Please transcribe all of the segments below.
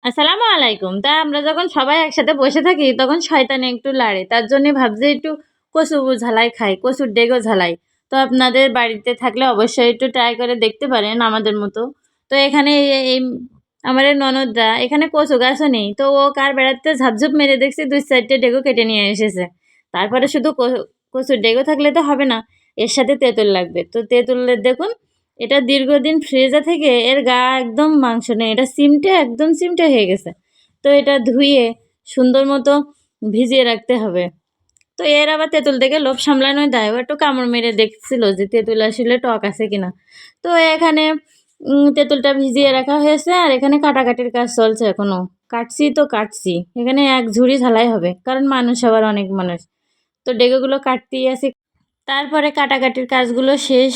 আসসালামু আলাইকুম। তা আমরা যখন সবাই একসাথে বসে থাকি তখন শয়তানি একটু লাড়ে। তার জন্যে ভাবছি একটু কচু ঝালাই খাই, কচুর ডেগো ঝালাই। তো আপনাদের বাড়িতে থাকলে অবশ্যই একটু ট্রাই করে দেখতে পারেন আমাদের মতো। তো এখানে এই আমার এই ননদরা এখানে কচু গাছও নেই। তো ও কার বেড়াতে ঝাপঝুপ মেরে দেখছি ২-৪টে ডেগো কেটে নিয়ে এসেছে। তারপরে শুধু কচুর ডেগো থাকলে তো হবে না, এর সাথে তেঁতুল লাগবে। তো তেঁতুলের দেখুন এটা দীর্ঘদিন ফ্রিজে থেকে এর গা একদম মাংস নেই, এটা চিমটে একদম চিমটে হয়ে গেছে। তো এটা ধুয়ে সুন্দর মতো ভিজিয়ে রাখতে হবে। তো এর আবার তেঁতুল থেকে লোভ সামলানোই দায়, ও একটু কামড় মেরে দেখছিল যে তেঁতুল আসলে টক আছে কিনা। তো এখানে তেঁতুলটা ভিজিয়ে রাখা হয়েছে আর এখানে কাটাকাটির কাজ চলছে এখনো। কাটছি এখানে এক ঝুড়ি ঝালাই হবে, কারণ মানুষ আবার অনেক মানুষ। তো ডেগোগুলো কাটতেই আছি। তারপরে কাটাকাটির কাজগুলো শেষ,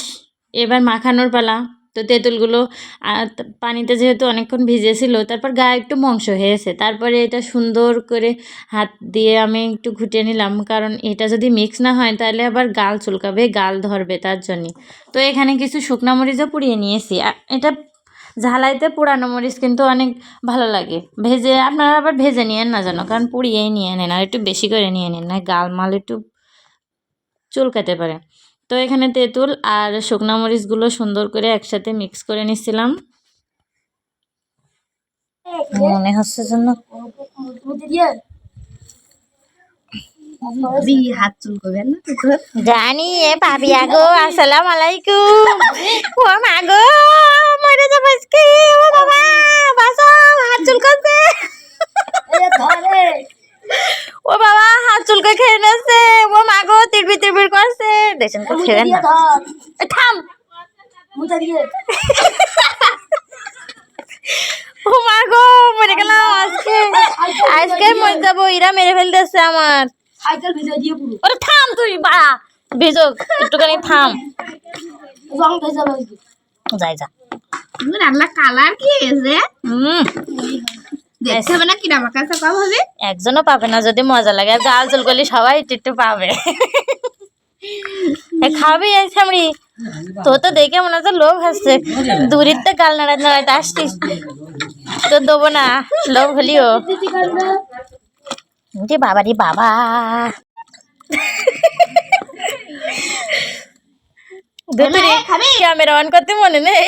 এবার মাখানোর পালা। তো তেঁতুলগুলো পানিতে যেহেতু অনেকক্ষণ ভিজেছিল, তারপর গায়ে একটু মাংস হয়েছে। তারপরে এটা সুন্দর করে হাত দিয়ে আমি একটু ঘুটে নিলাম, কারণ এটা যদি মিক্স না হয় তাহলে আবার গাল চুলকাবে, গাল ধরবে, তার জন্যে। তো এখানে কিছু শুকনো মরিচও পুড়িয়ে নিয়েছি। এটা ঝালাইতে পোড়ানো মরিচ কিন্তু অনেক ভালো লাগে। ভেজে আপনারা আবার ভেজে নিয়েন না যেন, কারণ পুড়িয়েই নিয়ে নেন, আর একটু বেশি করে নিয়ে নিন, না গাল মাল একটু চুলকাতে পারে। তো এখানে তেঁতুল আর শুকনো মরিচগুলো সুন্দর করে একসাথে মিক্স করে নিচ্ছিলাম। মনে হচ্ছে যেন হাত চুলকবে না জানি। এ ভাবি আগো, আসসালামু আলাইকুম। ও মা গো, মরে যাবো আজকে। ও বাবা, বাঁচাও, হাত চুলকাচ্ছে। ও বাবা, হাত চুলকে খেয়ে নেছে। ও মা গো, তিরবির তিরবির করছে। দেখেন তো, ছেড়েন না। থাম। ও মা গো, মরে গেলাম আজকে। আজকে মরে যাবো, এরা মেরে ফেলতেছে আমার। ওরে থাম তুই, বাড়া ভেজক একটুখানি থাম। যাই যা। রান্না কালার কি হয়েছে দেখতে হবে না, কি আমার কাছে কম হবে। একজনও পাবে না যদি মজা লাগে, আর গাল চুল করলে সবাই একটু পাবে। খাবি এই সামরি, তো দেখে মনে হচ্ছে লোভ আসছে। দূরিতে গাল নাড়াতে আসছিস, তো দেবো না লোভ হলিও। যে বাবা রে বাবা, ক্যামেরা অন করতে মনে নেই।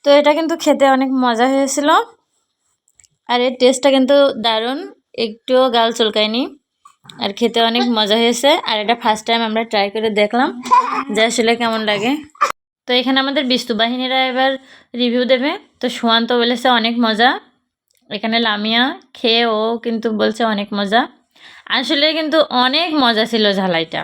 তো এটা কিন্তু খেতে অনেক মজা হয়েছিল, আর এর টেস্টটা কিন্তু দারুণ, একটুও গাল চুলকায়নি, আর খেতে অনেক মজা হয়েছে। আর এটা ফার্স্ট টাইম আমরা ট্রাই করে দেখলাম যে আসলে কেমন লাগে। তো এখানে আমাদের বিস্তু বাহিনীরা এবার রিভিউ দেবে। তো সুয়ান্ত বলেছে অনেক মজা, এখানে লামিয়া খেয়ে ও কিন্তু বলছে অনেক মজা। আসলে কিন্তু অনেক মজা ছিল ঝালাইটা।